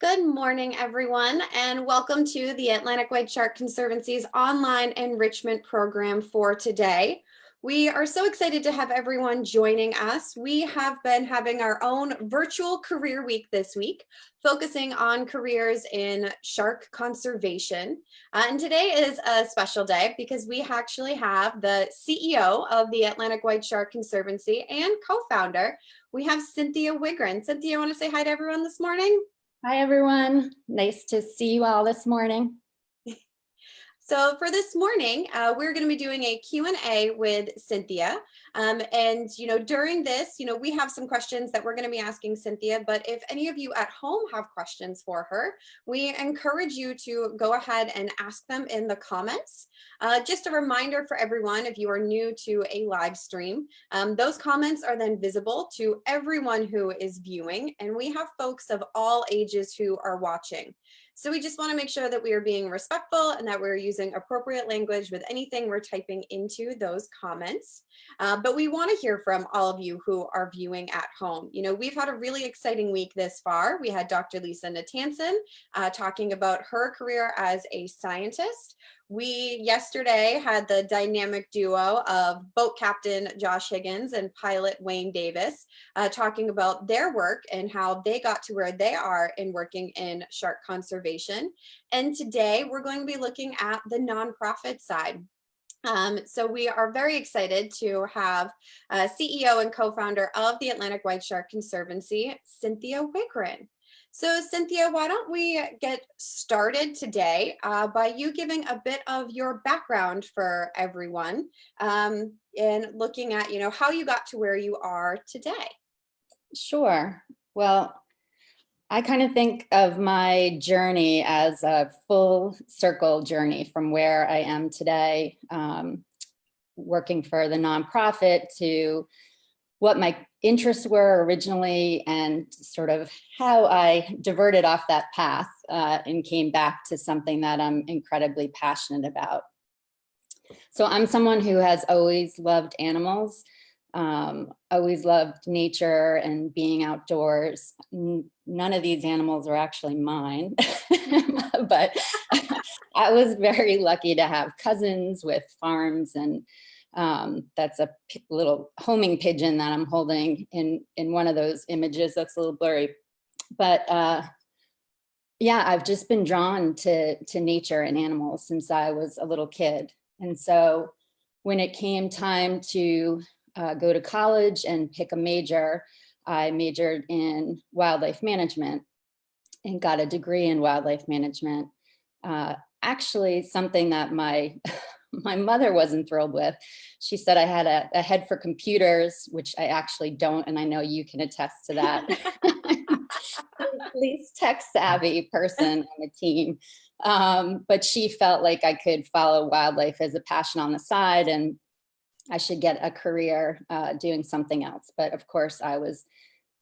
Good morning, everyone, and welcome to the Atlantic White Shark Conservancy's online enrichment program for today. We are so excited to have everyone joining us. We have been having our own virtual career week this week, focusing on careers in shark conservation. And today is a special day because we actually have the CEO of the Atlantic White Shark Conservancy and co-founder. We have Cynthia Wigren. Cynthia, you want to say hi to everyone this morning? Hi, everyone. Nice to see you all this morning. So for this morning, we're going to be doing a Q&A with Cynthia. And, during this, we have some questions that we're going to be asking Cynthia, but if any of you at home have questions for her, we encourage you to go ahead and ask them in the comments. Just a reminder for everyone, if you are new to a live stream, those comments are then visible to everyone who is viewing, and we have folks of all ages who are watching. So we just want to make sure that we are being respectful and that we're using appropriate language with anything we're typing into those comments. But we want to hear from all of you who are viewing at home. We've had a really exciting week this far. We had Dr. Lisa Natanson talking about her career as a scientist. We yesterday had the dynamic duo of boat captain Josh Higgins and pilot Wayne Davis talking about their work and how they got to where they are in working in shark conservation. And today we're going to be looking at the nonprofit side. So we are very excited to have CEO and co-founder of the Atlantic White Shark Conservancy, Cynthia Wigren. So Cynthia, why don't we get started today by you giving a bit of your background for everyone and looking at, how you got to where you are today. Sure. Well, I kind of think of my journey as a full circle journey from where I am today, working for the nonprofit, to what my interests were originally and sort of how I diverted off that path and came back to something that I'm incredibly passionate about. So I'm someone who has always loved animals, always loved nature and being outdoors. None of these animals are actually mine, but I was very lucky to have cousins with farms, and that's a little homing pigeon that I'm holding in one of those images. That's a little blurry, but yeah, I've just been drawn to nature and animals since I was a little kid. And so when it came time to go to college and pick a major, I majored in wildlife management and got a degree in wildlife management. Actually, something that my mother wasn't thrilled with. She said I had a head for computers, which I actually don't, and I know you can attest to that. At least tech savvy person on the team. But she felt like I could follow wildlife as a passion on the side, and I should get a career doing something else. But of course, I was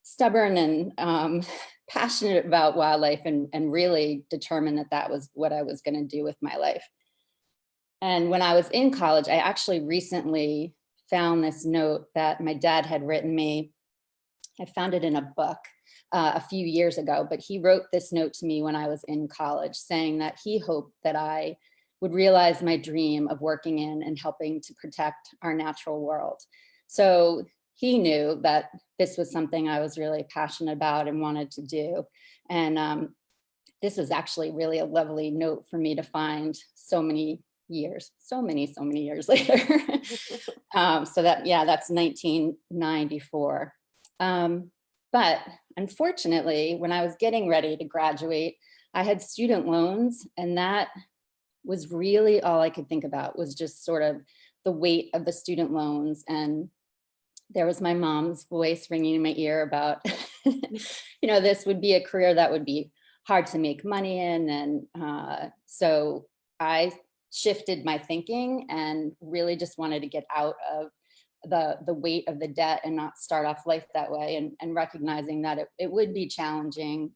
stubborn and passionate about wildlife and really determined that that was what I was going to do with my life. And when I was in college, I actually recently found this note that my dad had written me. I found it in a book a few years ago, but he wrote this note to me when I was in college saying that he hoped that I would realize my dream of working in and helping to protect our natural world. So he knew that this was something I was really passionate about and wanted to do. And this was actually really a lovely note for me to find so many years later. So that, yeah, that's 1994. But unfortunately, when I was getting ready to graduate, I had student loans, and that was really all I could think about, was just sort of the weight of the student loans. And there was my mom's voice ringing in my ear about, this would be a career that would be hard to make money in. And so I shifted my thinking and really just wanted to get out of the weight of the debt and not start off life that way, and recognizing that it would be challenging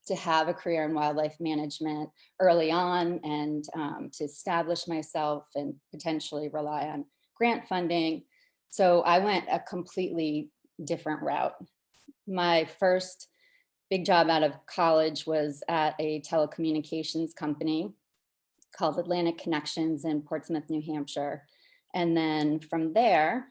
to have a career in wildlife management early on, and to establish myself and potentially rely on grant funding. So I went a completely different route. My first big job out of college was at a telecommunications company called Atlantic Connections in Portsmouth, New Hampshire. And then from there,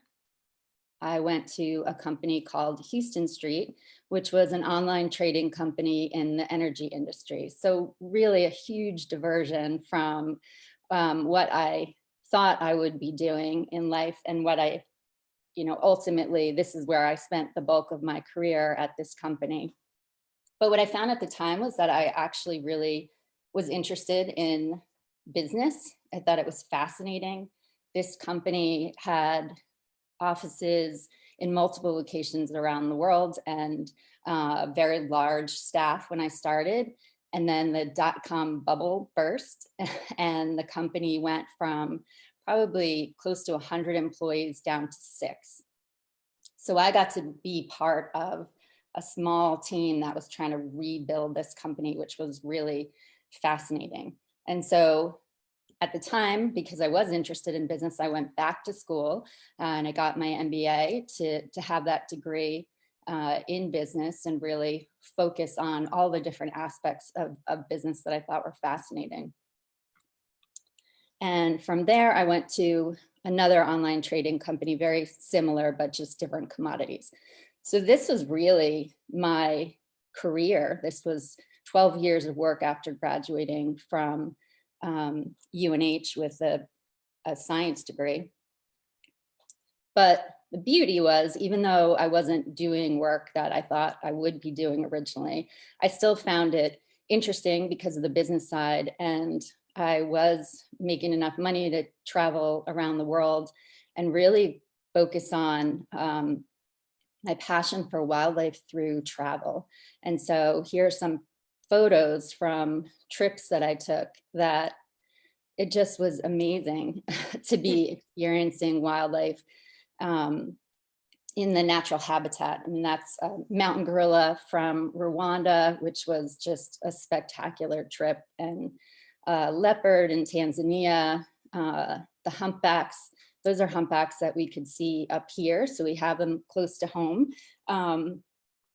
I went to a company called Houston Street, which was an online trading company in the energy industry. So really a huge diversion from what I thought I would be doing in life and what I, ultimately, this is where I spent the bulk of my career at this company. But what I found at the time was that I actually really was interested in business. I thought it was fascinating. This company had offices in multiple locations around the world and a very large staff when I started. And then the dot-com bubble burst and the company went from probably close to 100 employees down to 6. So I got to be part of a small team that was trying to rebuild this company, which was really fascinating. And so at the time, because I was interested in business, I went back to school and I got my MBA to have that degree in business and really focus on all the different aspects of business that I thought were fascinating. And from there, I went to another online trading company, very similar, but just different commodities. So this was really my career. This was 12 years of work after graduating from UNH with a science degree. But the beauty was, even though I wasn't doing work that I thought I would be doing originally, I still found it interesting because of the business side. And I was making enough money to travel around the world and really focus on my passion for wildlife through travel. And so here are some photos from trips that I took that it just was amazing to be experiencing wildlife in the natural habitat. I mean, that's a mountain gorilla from Rwanda, which was just a spectacular trip, and leopard in Tanzania, the humpbacks. Those are humpbacks that we could see up here, so we have them close to home.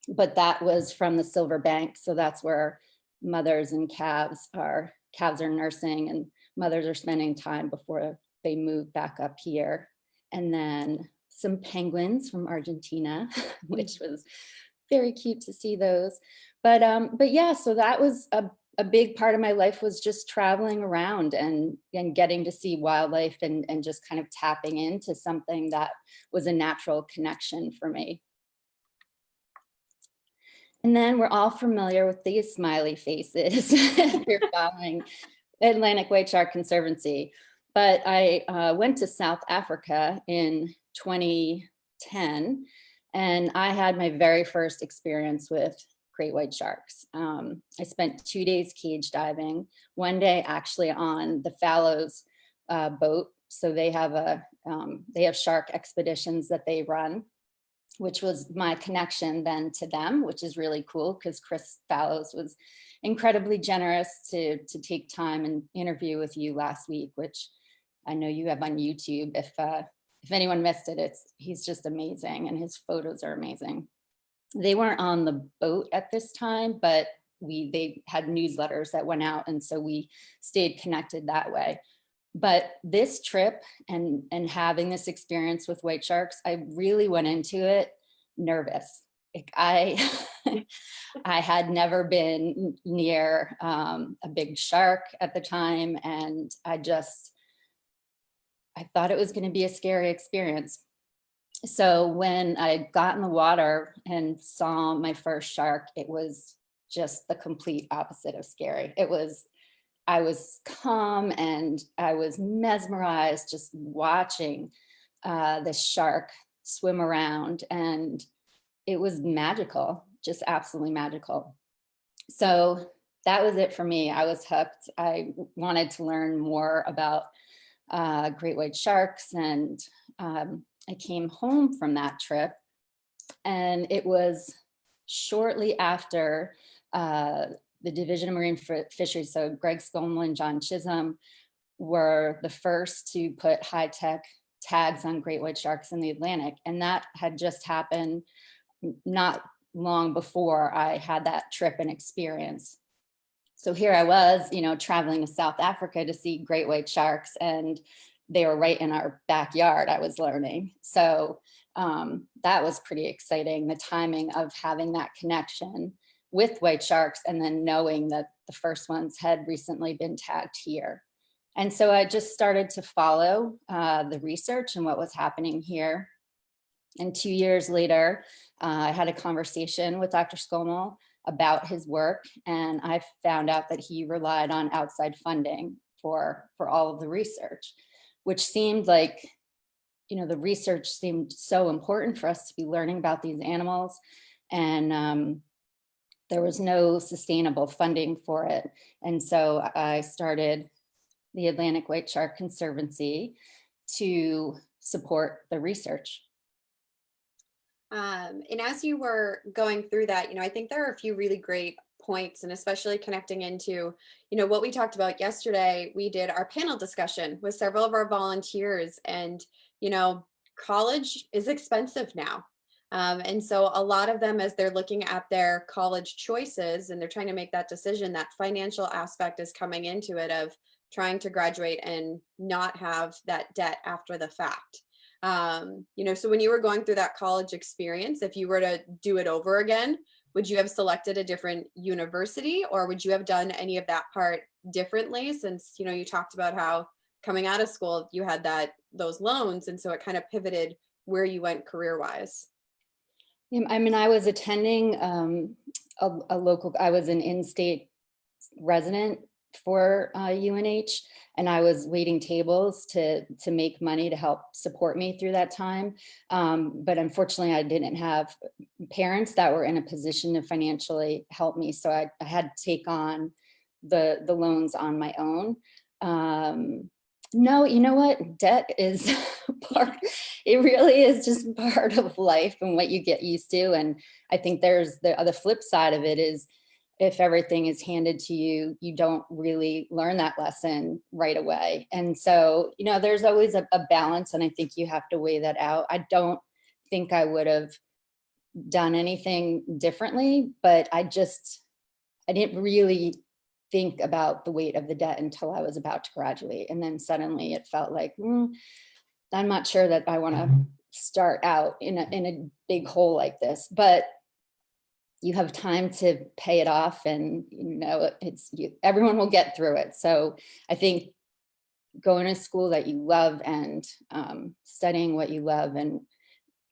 But that was from the Silver Bank, so that's where mothers and calves are nursing and mothers are spending time before they move back up here. And then some penguins from Argentina, which was very cute to see those. But yeah, so that was a big part of my life, was just traveling around and getting to see wildlife and just kind of tapping into something that was a natural connection for me. And then we're all familiar with these smiley faces if you're following Atlantic White Shark Conservancy. But I went to South Africa in 2010, and I had my very first experience with great white sharks. I spent 2 days cage diving, one day actually on the Fallows boat. So they have shark expeditions that they run, which was my connection then to them, which is really cool because Chris Fallows was incredibly generous to take time and interview with you last week, which I know you have on YouTube. If anyone missed it, he's just amazing and his photos are amazing. They weren't on the boat at this time, but they had newsletters that went out, and so we stayed connected that way. But this trip and having this experience with white sharks, I really went into it nervous. Like I had never been near a big shark at the time, and I thought it was going to be a scary experience. So when I got in the water and saw my first shark, it was just the complete opposite of scary. I was calm and I was mesmerized just watching the shark swim around, and it was magical, just absolutely magical. So that was it for me. I was hooked. I wanted to learn more about great white sharks, and I came home from that trip, and it was shortly after the Division of Marine Fisheries, so Greg Scommel and John Chisholm were the first to put high-tech tags on great white sharks in the Atlantic. And that had just happened not long before I had that trip and experience. So here I was, traveling to South Africa to see great white sharks, and they were right in our backyard, I was learning. So that was pretty exciting, the timing of having that connection with white sharks and then knowing that the first ones had recently been tagged here. And so I just started to follow the research and what was happening here. And 2 years later, I had a conversation with Dr. Scommel about his work, and I found out that he relied on outside funding for all of the research, which seemed like, the research seemed so important for us to be learning about these animals, and there was no sustainable funding for it. And so I started the Atlantic White Shark Conservancy to support the research. And as you were going through that, I think there are a few really great points, and especially connecting into, what we talked about yesterday. We did our panel discussion with several of our volunteers, and, college is expensive now. And so a lot of them, as they're looking at their college choices and they're trying to make that decision, that financial aspect is coming into it of trying to graduate and not have that debt after the fact. So when you were going through that college experience, if you were to do it over again, would you have selected a different university, or would you have done any of that part differently? Since, you talked about how coming out of school, you had those loans. And so it kind of pivoted where you went career-wise. I mean, I was attending a local, I was an in-state resident for UNH, and I was waiting tables to make money to help support me through that time. But unfortunately, I didn't have parents that were in a position to financially help me. So I had to take on the loans on my own. No, you know what? Debt is it really is just part of life and what you get used to. And I think there's the flip side of it is, if everything is handed to you, you don't really learn that lesson right away. And so, there's always a balance, and I think you have to weigh that out. I don't think I would have done anything differently, but I didn't really think about the weight of the debt until I was about to graduate. And then suddenly it felt like, I'm not sure that I want to start out in a big hole like this, but you have time to pay it off, and everyone will get through it. So I think going to school that you love and studying what you love and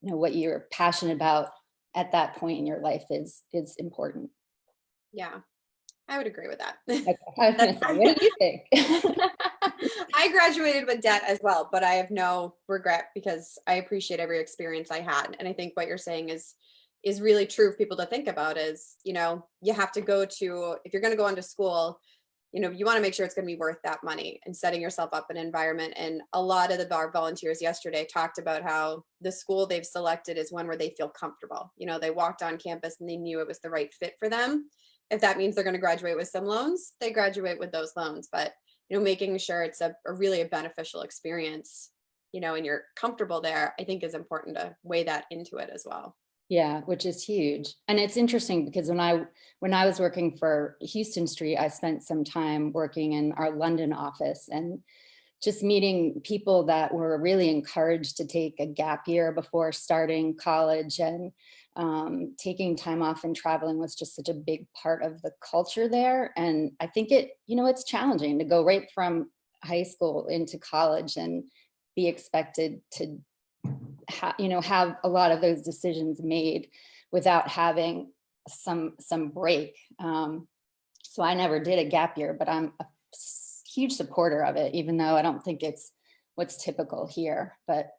what you're passionate about at that point in your life is important. Yeah, I would agree with that. Okay. I was going to say, what do you think? I graduated with debt as well, but I have no regret because I appreciate every experience I had. And I think what you're saying is really true for people to think about is, you have to if you're going to go into school, you want to make sure it's going to be worth that money and setting yourself up an environment. And a lot of our volunteers yesterday talked about how the school they've selected is one where they feel comfortable. They walked on campus and they knew it was the right fit for them. If that means they're going to graduate with some loans, they graduate with those loans. But, making sure it's a really beneficial experience, and you're comfortable there, I think is important to weigh that into it as well. Yeah, which is huge. And it's interesting because when I was working for Houston Street, I spent some time working in our London office and just meeting people that were really encouraged to take a gap year before starting college, and taking time off and traveling was just such a big part of the culture there. And I think it's challenging to go right from high school into college and be expected to have a lot of those decisions made without having some break. So I never did a gap year, but I'm a huge supporter of it, even though I don't think it's what's typical here. But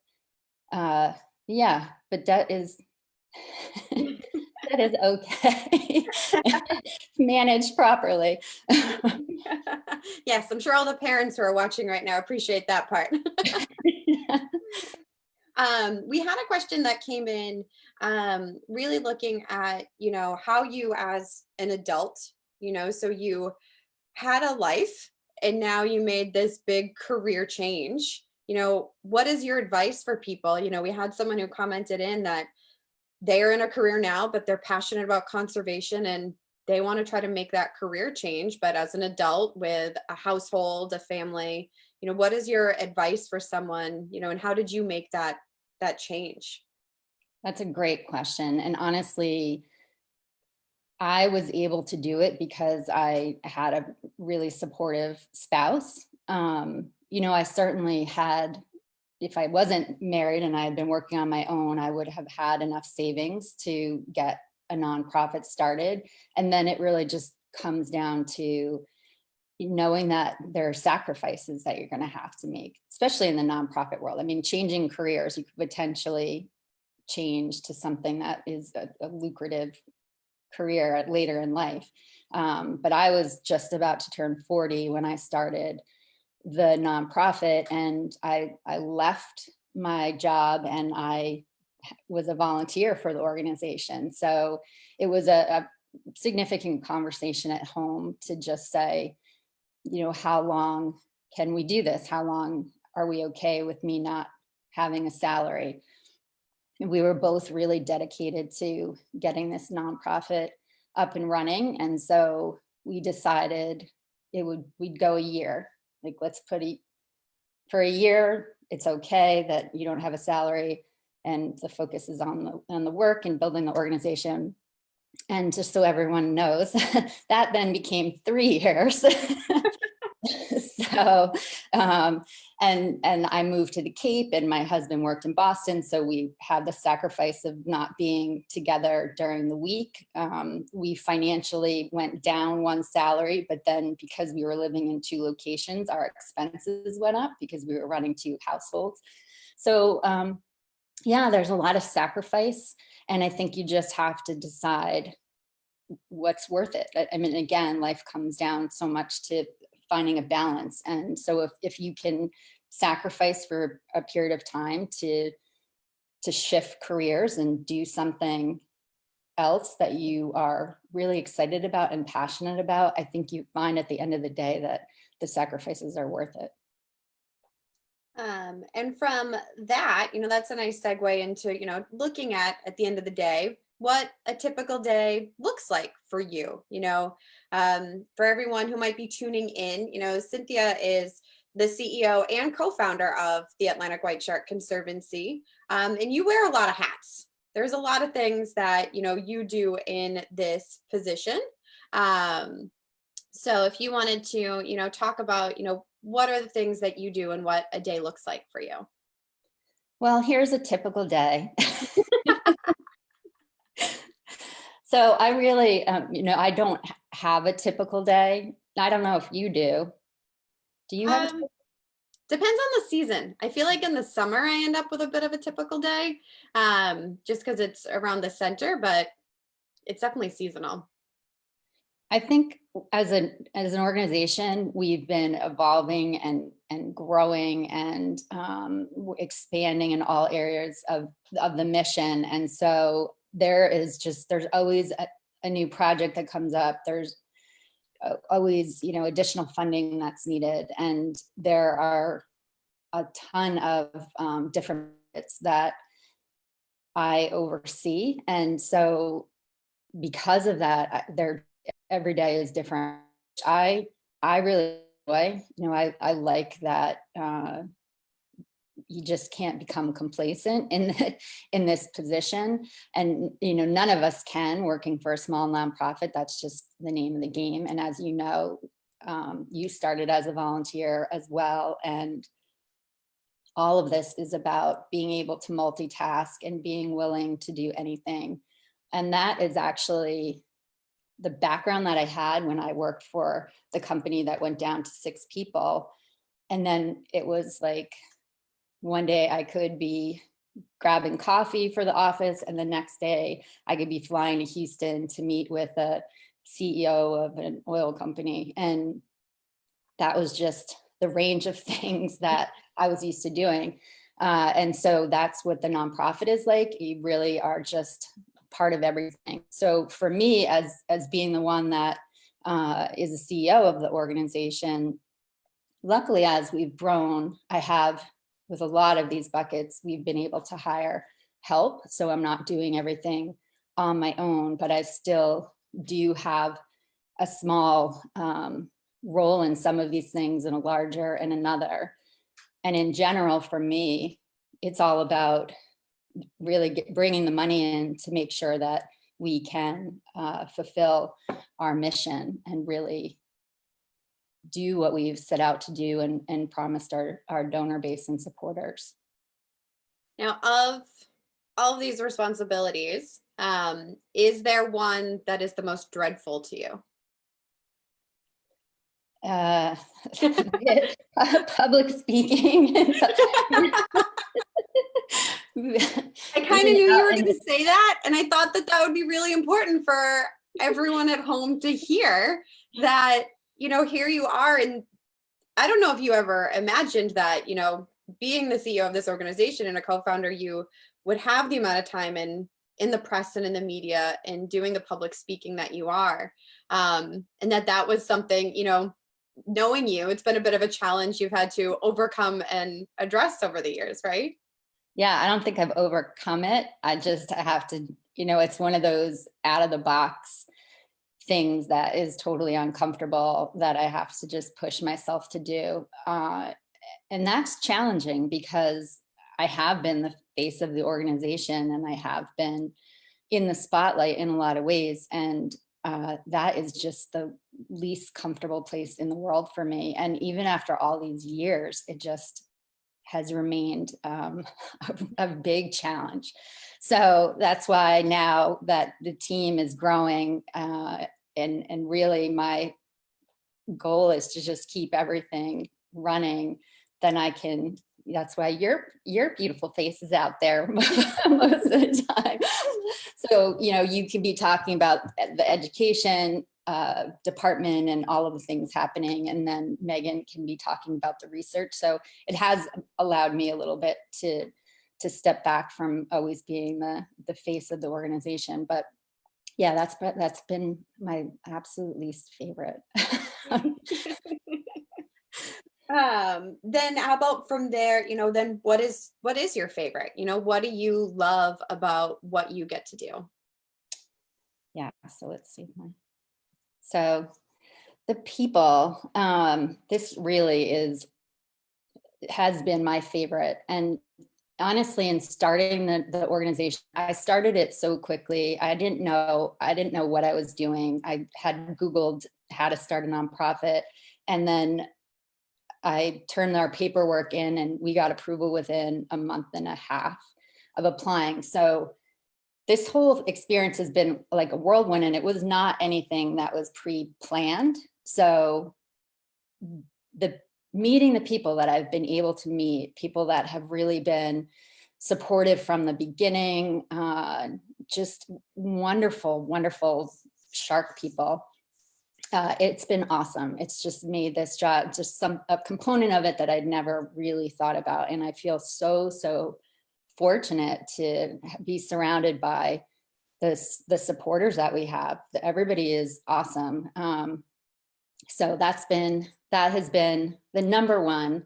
but that is okay. Managed properly. Yes, I'm sure all the parents who are watching right now appreciate that part. We had a question that came in, really looking at, how you as an adult, so you had a life and now you made this big career change. What is your advice for people? We had someone who commented in that they're in a career now, but they're passionate about conservation and they want to try to make that career change. But as an adult with a household, a family, what is your advice for someone, and how did you make that change? That's a great question. And honestly, I was able to do it because I had a really supportive spouse. I certainly had, if I wasn't married and I had been working on my own, I would have had enough savings to get a nonprofit started. And then it really just comes down to knowing that there are sacrifices that you're going to have to make, especially in the nonprofit world. I mean, changing careers, you could potentially change to something that is a lucrative career later in life. But I was just about to turn 40 when I started the nonprofit, and I left my job and I was a volunteer for the organization. So it was a significant conversation at home to just say, how long can we do this? How long are we okay with me not having a salary? And we were both really dedicated to getting this nonprofit up and running. And so we decided we'd go a year. Like, let's put for a year, it's okay that you don't have a salary and the focus is on the work and building the organization. And just so everyone knows, that then became 3 years. So, and I moved to the Cape and my husband worked in Boston. So we had the sacrifice of not being together during the week. We financially went down one salary, but then because we were living in 2 locations, our expenses went up because we were running 2 households. So, yeah, there's a lot of sacrifice. And I think you just have to decide what's worth it. I mean, again, life comes down so much to finding a balance. And so if you can sacrifice for a period of time to shift careers and do something else that you are really excited about and passionate about, I think you find at the end of the day that the sacrifices are worth it. And from that, that's a nice segue into, looking at the end of the day, what a typical day looks like for you. For everyone who might be tuning in, Cynthia is the CEO and co-founder of the Atlantic White Shark Conservancy. And you wear a lot of hats. There's a lot of things that, you do in this position. So if you wanted to, talk about, what are the things that you do and what a day looks like for you? Well, here's a typical day. So I really, I don't have a typical day. I don't know if you do. Do you have? Depends on the season. I feel like in the summer, I end up with a bit of a typical day, just because it's around the center, but it's definitely seasonal. I think as an organization, we've been evolving and growing and expanding in all areas of the mission. And so there's always a new project that comes up. There's always, additional funding that's needed. And there are a ton of different bits that I oversee. And so because of that, every day is different. I really enjoy, I like that you just can't become complacent in this position. And, none of us can, working for a small nonprofit. That's just the name of the game. And as you know, you started as a volunteer as well. And all of this is about being able to multitask and being willing to do anything. And that is actually the background that I had when I worked for the company that went down to 6 people. And then it was like, one day I could be grabbing coffee for the office, and the next day I could be flying to Houston to meet with a CEO of an oil company. And that was just the range of things that I was used to doing. And so that's what the nonprofit is like. You really are just part of everything. So for me, as being the one that is the CEO of the organization, luckily, as we've grown, with a lot of these buckets, we've been able to hire help. So I'm not doing everything on my own, but I still do have a small role in some of these things and a larger in another. And in general, for me, it's all about really bringing the money in to make sure that we can fulfill our mission and really do what we've set out to do and promised our donor base and supporters. Now, of all of these responsibilities, is there one that is the most dreadful to you? Public speaking. I kind of knew you were going to say that, and I thought that that would be really important for everyone at home to hear that, you know, here you are. And I don't know if you ever imagined that, you know, being the CEO of this organization and a co-founder, you would have the amount of time in the press and in the media and doing the public speaking that you are. And that was something, you know, knowing you, it's been a bit of a challenge you've had to overcome and address over the years, right? Yeah, I don't think I've overcome it. I have to, you know, it's one of those out of the box things that is totally uncomfortable that I have to just push myself to do. And that's challenging because I have been the face of the organization and I have been in the spotlight in a lot of ways. And that is just the least comfortable place in the world for me. And even after all these years, it just has remained a big challenge. So that's why now that the team is growing and really my goal is to just keep everything running, then I can, that's why your beautiful face is out there most of the time. So, you know, you can be talking about the education department and all of the things happening. And then Megan can be talking about the research. So it has allowed me a little bit to step back from always being the face of the organization. But yeah, that's been my absolute least favorite. Then how about from there, you know, then what is your favorite? You know, what do you love about what you get to do? Yeah, so let's see. So the people, this really has been my favorite. And honestly, in starting the organization, I started it so quickly. I didn't know what I was doing. I had Googled how to start a nonprofit, and then I turned our paperwork in and we got approval within a month and a half of applying. So this whole experience has been like a whirlwind, and it was not anything that was pre-planned. So meeting the people that I've been able to meet, people that have really been supportive from the beginning, just wonderful, wonderful shark people. It's been awesome. It's just made this job just a component of it that I'd never really thought about. And I feel so fortunate to be surrounded by the supporters that we have. Everybody is awesome. So that has been the number one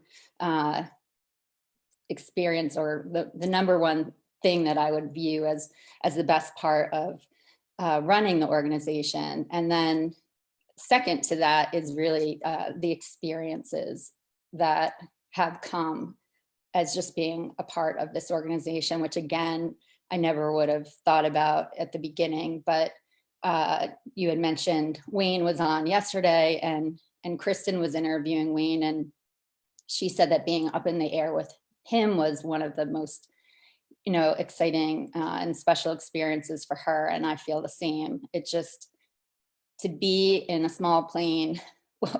experience, or the number one thing that I would view as the best part of running the organization. And then second to that is really the experiences that have come as just being a part of this organization, which again, I never would have thought about at the beginning. But you had mentioned Wayne was on yesterday, and Kristen was interviewing Wayne, and she said that being up in the air with him was one of the most, you know, exciting and special experiences for her. And I feel the same. It just, to be in a small plane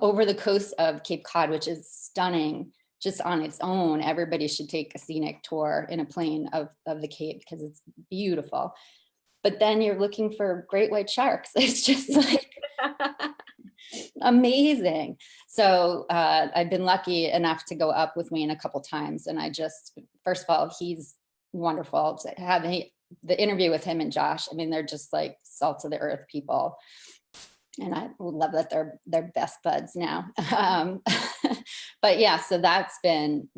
over the coast of Cape Cod, which is stunning just on its own. Everybody should take a scenic tour in a plane of the Cape because it's beautiful. But then you're looking for great white sharks. It's just like amazing. So I've been lucky enough to go up with Wayne a couple times. And I just, first of all, he's wonderful. To have the interview with him and Josh, I mean, they're just like salt of the earth people. And I love that they're best buds now. But yeah, so that's been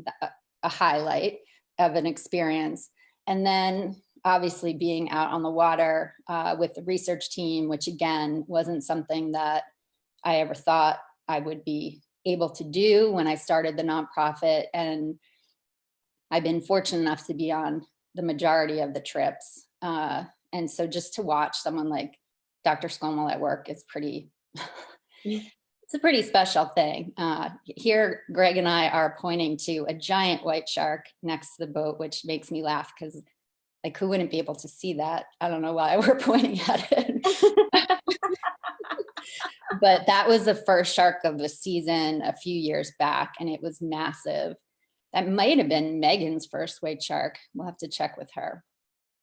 a highlight of an experience. And then obviously being out on the water with the research team, which again, wasn't something that I ever thought I would be able to do when I started the nonprofit. And I've been fortunate enough to be on the majority of the trips. And so just to watch someone like Dr. Scommel at work is pretty, it's a pretty special thing. Here, Greg and I are pointing to a giant white shark next to the boat, which makes me laugh because like who wouldn't be able to see that? I don't know why we're pointing at it. But that was the first shark of the season a few years back, and it was massive. That might have been Megan's first white shark. We'll have to check with her.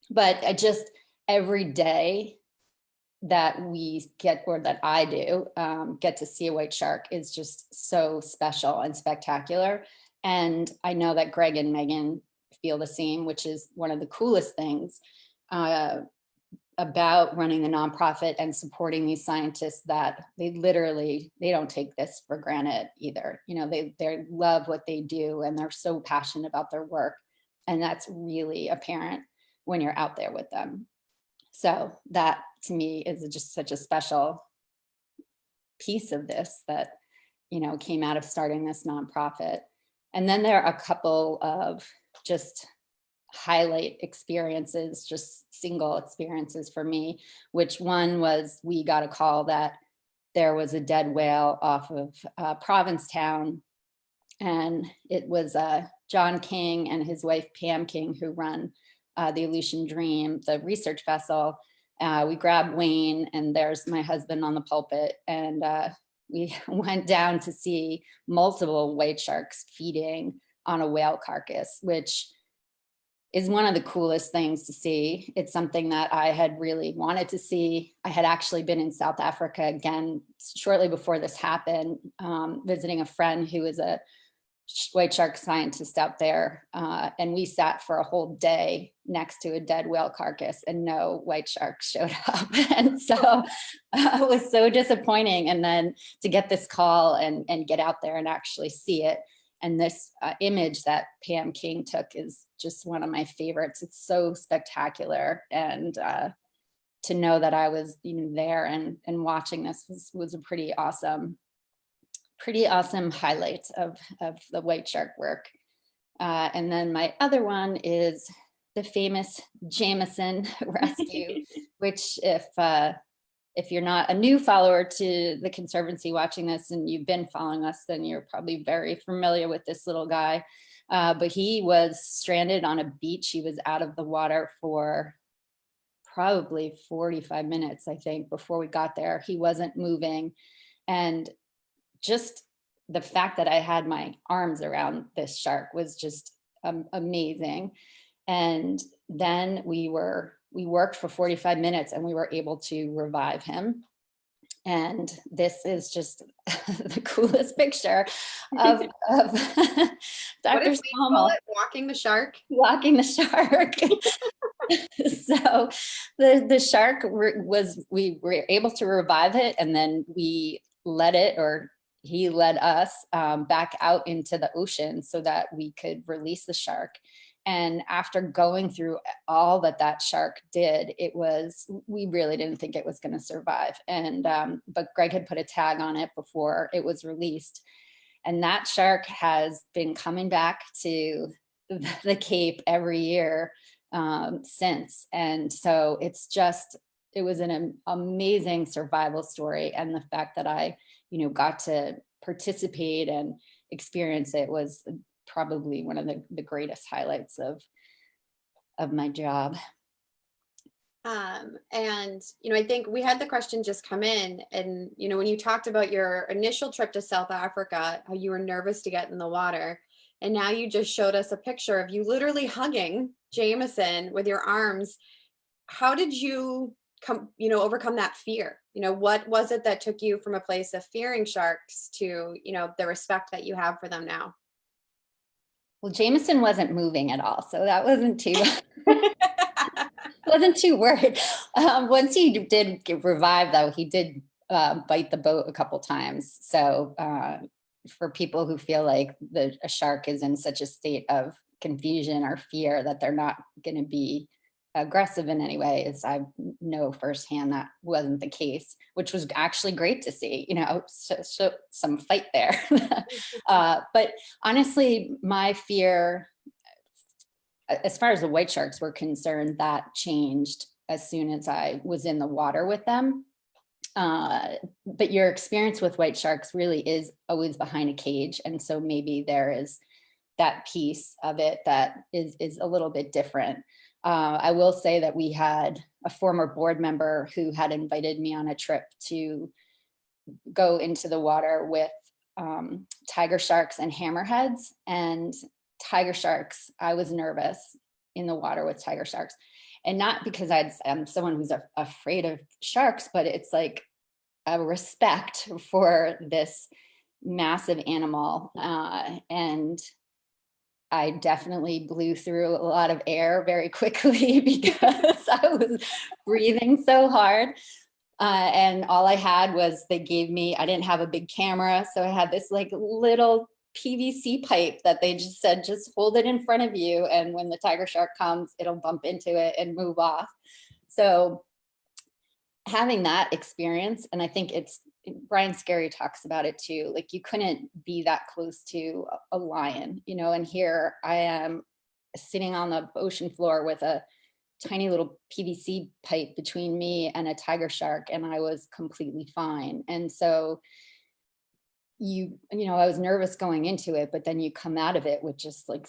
But I just, every day that we get, or that I do, get to see a white shark is just so special and spectacular. And I know that Greg and Megan feel the same, which is one of the coolest things about running the nonprofit and supporting these scientists, that they don't take this for granted either. You know, they love what they do and they're so passionate about their work. And that's really apparent when you're out there with them. So that to me is just such a special piece of this that, you know, came out of starting this nonprofit. And then there are a couple of just highlight experiences, just single experiences for me, which one was we got a call that there was a dead whale off of Provincetown, and it was John King and his wife Pam King who run the Aleutian Dream, the research vessel. We grabbed Wayne, and there's my husband on the pulpit, and we went down to see multiple white sharks feeding on a whale carcass, which is one of the coolest things to see. It's something that I had really wanted to see. I had actually been in South Africa again shortly before this happened, visiting a friend who is a white shark scientist out there. And we sat for a whole day next to a dead whale carcass and no white sharks showed up. And so it was so disappointing. And then to get this call and get out there and actually see it. And this image that Pam King took is just one of my favorites. It's so spectacular. And to know that I was even there and watching this was a pretty awesome highlight of the white shark work. And then my other one is the famous Jamison Rescue, which if you're not a new follower to the Conservancy watching this and you've been following us, then you're probably very familiar with this little guy. But he was stranded on a beach. He was out of the water for probably 45 minutes, I think, before we got there. He wasn't moving. And just the fact that I had my arms around this shark was just amazing. And then we worked for 45 minutes and we were able to revive him. And this is just the coolest picture of Dr. Scommel walking the shark. Walking the shark. So the shark we were able to revive it, and then we let it, or he led us back out into the ocean so that we could release the shark. And after going through all that shark did, we really didn't think it was going to survive. And but Greg had put a tag on it before it was released. And that shark has been coming back to the Cape every year since. And so it was an amazing survival story. And the fact that I, got to participate and experience it was probably one of the greatest highlights of my job. And, I think we had the question just come in, and, when you talked about your initial trip to South Africa, how you were nervous to get in the water, and now you just showed us a picture of you literally hugging Jamison with your arms. How did you overcome that fear? What was it that took you from a place of fearing sharks to, the respect that you have for them now? Well, Jamison wasn't moving at all, so that wasn't too worried. Once he did get revived, though, he did bite the boat a couple times. So for people who feel like a shark is in such a state of confusion or fear that they're not going to be aggressive in any way, as I know firsthand that wasn't the case, which was actually great to see, so some fight there. But honestly, my fear, as far as the white sharks were concerned, that changed as soon as I was in the water with them. But your experience with white sharks really is always behind a cage. And so maybe there is that piece of it that is a little bit different. I will say that we had a former board member who had invited me on a trip to go into the water with tiger sharks and hammerheads. And tiger sharks, I was nervous in the water with tiger sharks. And not because I'm someone who's afraid of sharks, but it's like a respect for this massive animal. And I definitely blew through a lot of air very quickly because I was breathing so hard. And all I had was, I didn't have a big camera. So I had this like little PVC pipe that they just said, just hold it in front of you. And when the tiger shark comes, it'll bump into it and move off. So having that experience, and I think Brian Scary talks about it too, like you couldn't be that close to a lion, and here I am sitting on the ocean floor with a tiny little PVC pipe between me and a tiger shark, and I was completely fine. And so I was nervous going into it, but then you come out of it with just like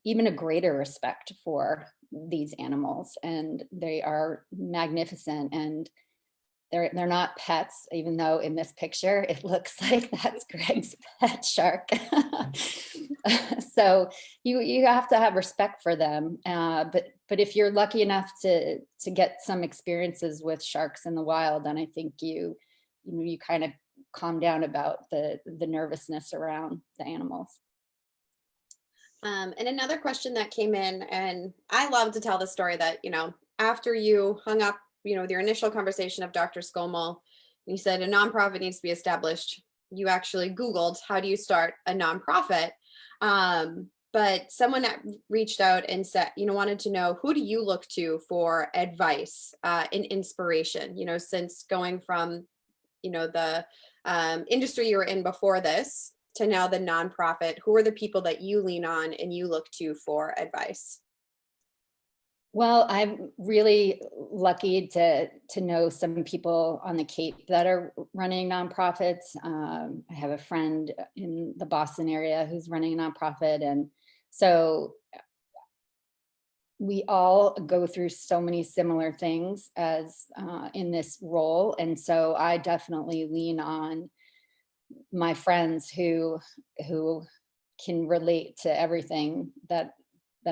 even a greater respect for these animals, and they are magnificent, and they're not pets, even though in this picture it looks like that's Greg's pet shark. So you have to have respect for them, but if you're lucky enough to get some experiences with sharks in the wild, then I think you kind of calm down about the nervousness around the animals. And another question that came in, and I love to tell the story that, after you hung up, with your initial conversation of Dr. Skomel, you said a nonprofit needs to be established. You actually Googled, how do you start a nonprofit? But someone reached out and said, wanted to know, who do you look to for advice and inspiration, since going from, the industry you were in before this to now the nonprofit, who are the people that you lean on and you look to for advice? Well, I'm really lucky to know some people on the Cape that are running nonprofits. I have a friend in the Boston area who's running a nonprofit. And so we all go through so many similar things as in this role. And so I definitely lean on my friends who can relate to everything that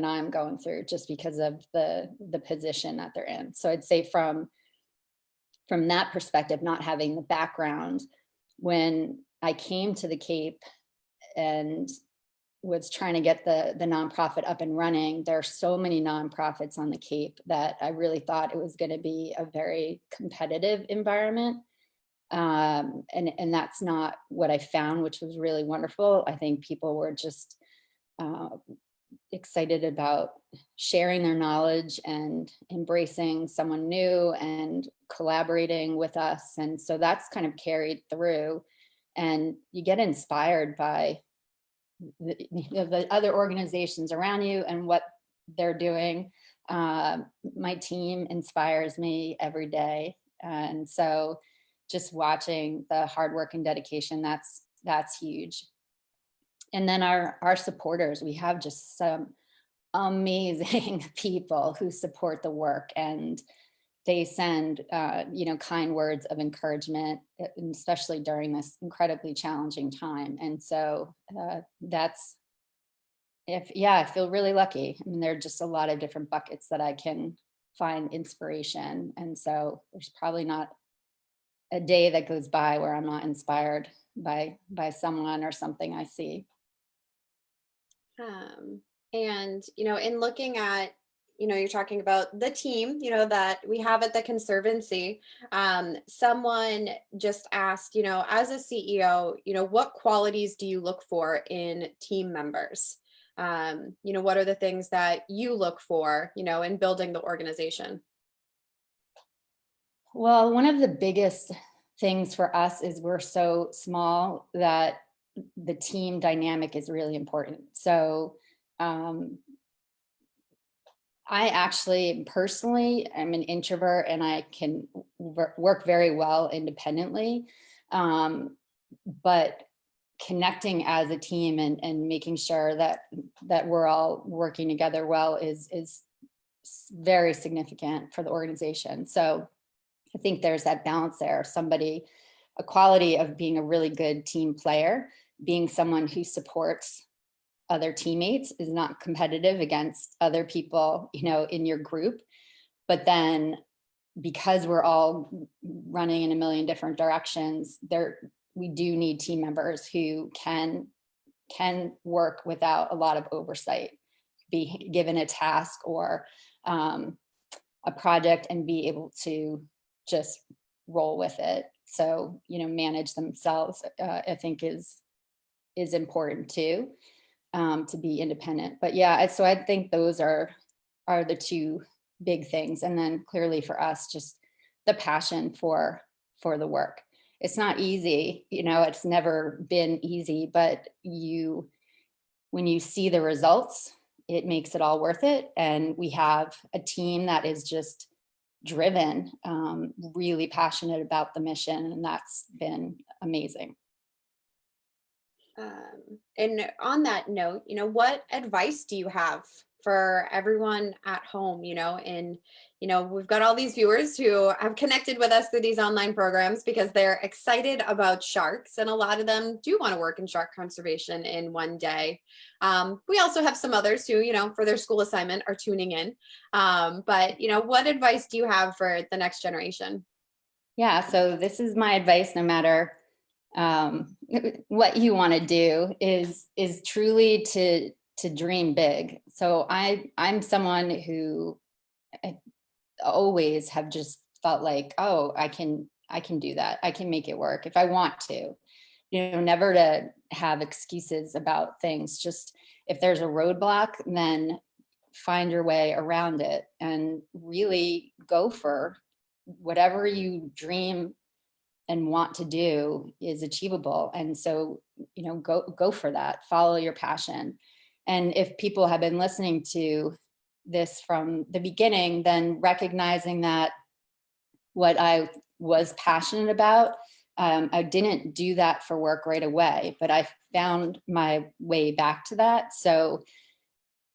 I'm going through, just because of the position that they're in. So I'd say from that perspective, not having the background, when I came to the Cape and was trying to get the nonprofit up and running, there are so many nonprofits on the Cape that I really thought it was going to be a very competitive environment. And that's not what I found, which was really wonderful. I think people were just excited about sharing their knowledge and embracing someone new and collaborating with us. And so that's kind of carried through, and you get inspired by the other organizations around you and what they're doing. My team inspires me every day. And so just watching the hard work and dedication, that's huge. And then our supporters, we have just some amazing people who support the work, and they send, kind words of encouragement, especially during this incredibly challenging time. And so I feel really lucky. I mean, there are just a lot of different buckets that I can find inspiration. And so there's probably not a day that goes by where I'm not inspired by someone or something I see. And, in looking at, you're talking about the team, that we have at the Conservancy. Someone just asked, as a CEO, what qualities do you look for in team members? You know, what are the things that you look for, you know, in building the organization? Well, one of the biggest things for us is we're so small that the team dynamic is really important. So I actually personally am an introvert and I can work very well independently. But connecting as a team and making sure that we're all working together well is very significant for the organization. So I think there's that balance there. A quality of being a really good team player, being someone who supports other teammates, is not competitive against other people, you know, in your group. But then because we're all running in a million different directions, we do need team members who can work without a lot of oversight, be given a task or a project and be able to just roll with it. So, you know, manage themselves, I think is important too, to be independent. But yeah, so I think those are the two big things. And then clearly for us, just the passion for the work. It's not easy, you know, it's never been easy, but when you see the results, it makes it all worth it. And we have a team that is just driven, really passionate about the mission, and that's been amazing. And on that note, you know, what advice do you have for everyone at home, you know, and, you know, we've got all these viewers who have connected with us through these online programs because they're excited about sharks, and a lot of them do want to work in shark conservation in one day. We also have some others who, you know, for their school assignment are tuning in. But, you know, what advice do you have for the next generation? Yeah, so this is my advice, no matter what you want to do, is truly to dream big. So I'm someone who I always have just felt like, oh, I can do that. I can make it work if I want to. You know, never to have excuses about things. Just if there's a roadblock, then find your way around it and really go for whatever you dream and want to do is achievable. And so, you know, go for that, follow your passion. And if people have been listening to this from the beginning, then recognizing that what I was passionate about, I didn't do that for work right away, but I found my way back to that. So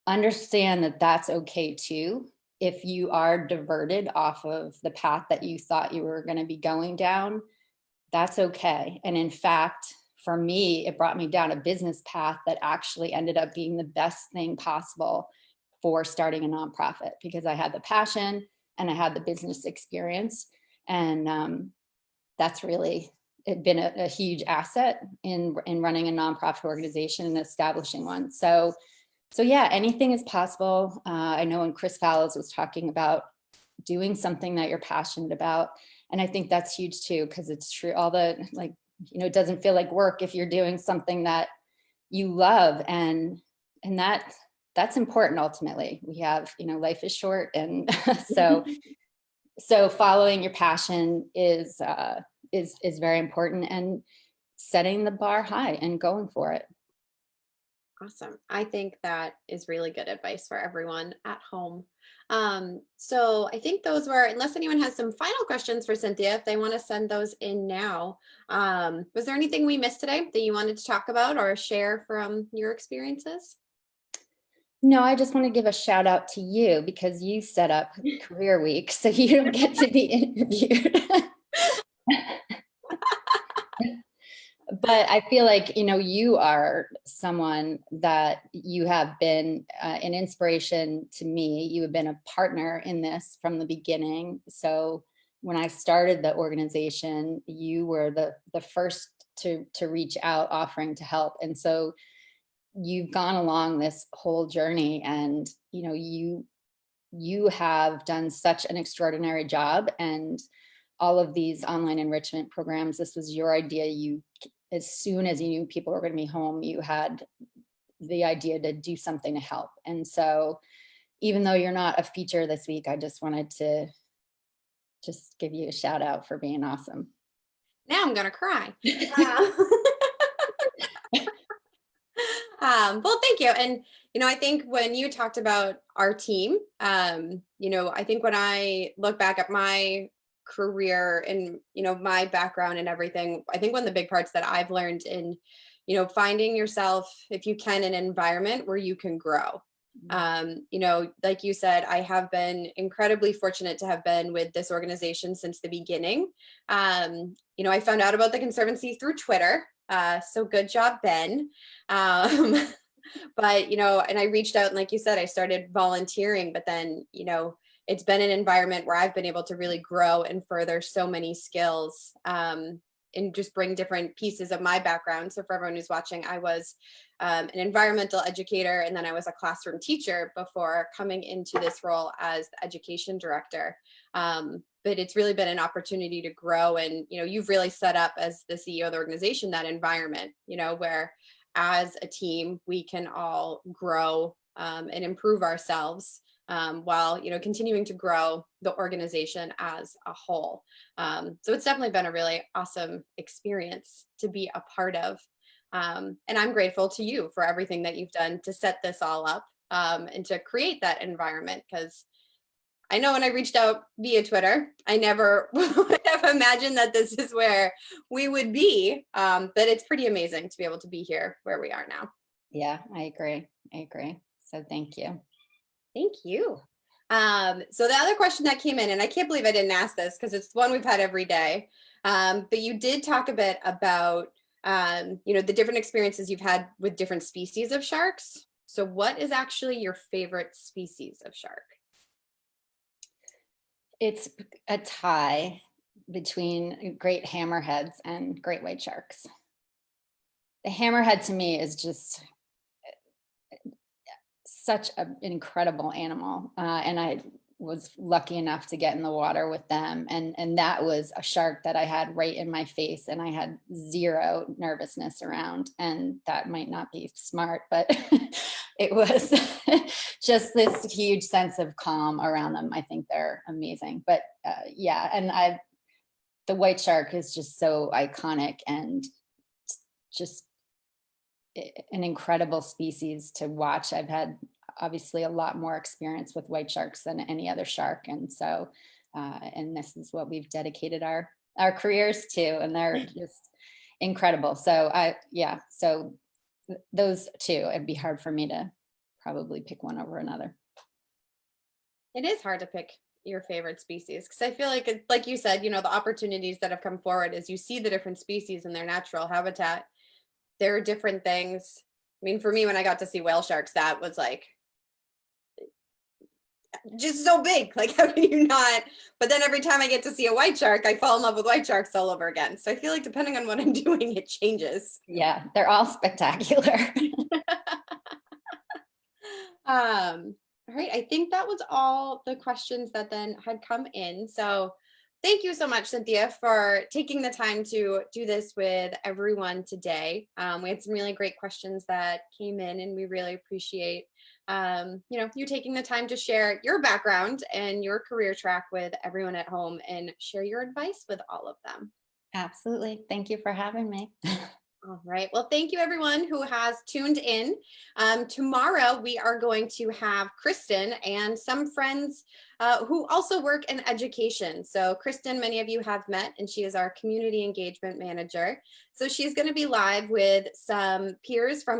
understand that that's okay too. If you are diverted off of the path that you thought you were going to be going down, that's okay. And in fact, for me, it brought me down a business path that actually ended up being the best thing possible for starting a nonprofit, because I had the passion and I had the business experience. And that's really been a huge asset in running a nonprofit organization and establishing one. So yeah, anything is possible. I know when Chris Fallows was talking about doing something that you're passionate about, and I think that's huge too, because it's true. All the, like, you know, it doesn't feel like work if you're doing something that you love, and that's important. Ultimately, we have, you know, life is short, and so following your passion is very important, and setting the bar high and going for it. Awesome. I think that is really good advice for everyone at home. So I think those were, unless anyone has some final questions for Cynthia, if they want to send those in now. Was there anything we missed today that you wanted to talk about or share from your experiences? No, I just want to give a shout out to you because you set up Career Week, so you don't get to be interviewed. But I feel like, you know, you are someone that you have been an inspiration to me. You have been a partner in this from the beginning. So when I started the organization, you were the first to reach out offering to help. And so you've gone along this whole journey, and, you know, you have done such an extraordinary job. And all of these online enrichment programs, this was your idea. As soon as you knew people were going to be home, you had the idea to do something to help. And so even though you're not a feature this week, I just wanted to just give you a shout out for being awesome. Now I'm gonna cry. Well, thank you. And, I think when you talked about our team, I think when I look back at my career and, my background and everything, I think one of the big parts that I've learned in, finding yourself, if you can, in an environment where you can grow. Like you said, I have been incredibly fortunate to have been with this organization since the beginning. I found out about the Conservancy through Twitter. So good job, Ben. But, and I reached out, and like you said, I started volunteering, but then, it's been an environment where I've been able to really grow and further so many skills, and just bring different pieces of my background. So for everyone who's watching, I was an environmental educator, and then I was a classroom teacher before coming into this role as the education director. But it's really been an opportunity to grow. And, you've really set up, as the CEO of the organization, that environment, where as a team, we can all grow and improve ourselves while, continuing to grow the organization as a whole. So it's definitely been a really awesome experience to be a part of. And I'm grateful to you for everything that you've done to set this all up and to create that environment, because I know when I reached out via Twitter, I never would have imagined that this is where we would be. But it's pretty amazing to be able to be here where we are now. Yeah, I agree. So thank you. Thank you. So the other question that came in, and I can't believe I didn't ask this because it's one we've had every day, but you did talk a bit about, the different experiences you've had with different species of sharks. So what is actually your favorite species of shark? It's a tie between great hammerheads and great white sharks. The hammerhead to me is just such an incredible animal. And I was lucky enough to get in the water with them. And that was a shark that I had right in my face, and I had zero nervousness around. And that might not be smart, but it was just this huge sense of calm around them. I think they're amazing. But yeah, and the white shark is just so iconic and just an incredible species to watch. I've had obviously a lot more experience with white sharks than any other shark. And so, and this is what we've dedicated our careers to, and they're just incredible. So so those two, it'd be hard for me to probably pick one over another. It is hard to pick your favorite species, because I feel like you said, the opportunities that have come forward as you see the different species in their natural habitat, there are different things. I mean, for me, when I got to see whale sharks, that was like just so big. Like, how can you not? But then every time I get to see a white shark, I fall in love with white sharks all over again. So I feel like depending on what I'm doing, it changes. Yeah, they're all spectacular. All right, I think that was all the questions that then had come in. So thank you so much, Cynthia, for taking the time to do this with everyone today. We had some really great questions that came in, and we really appreciate you taking the time to share your background and your career track with everyone at home and share your advice with all of them. Absolutely. Thank you for having me. All right. Well, thank you everyone who has tuned in. Tomorrow we are going to have Kristen and some friends who also work in education. So Kristen, many of you have met, and she is our community engagement manager. So she's going to be live with some peers from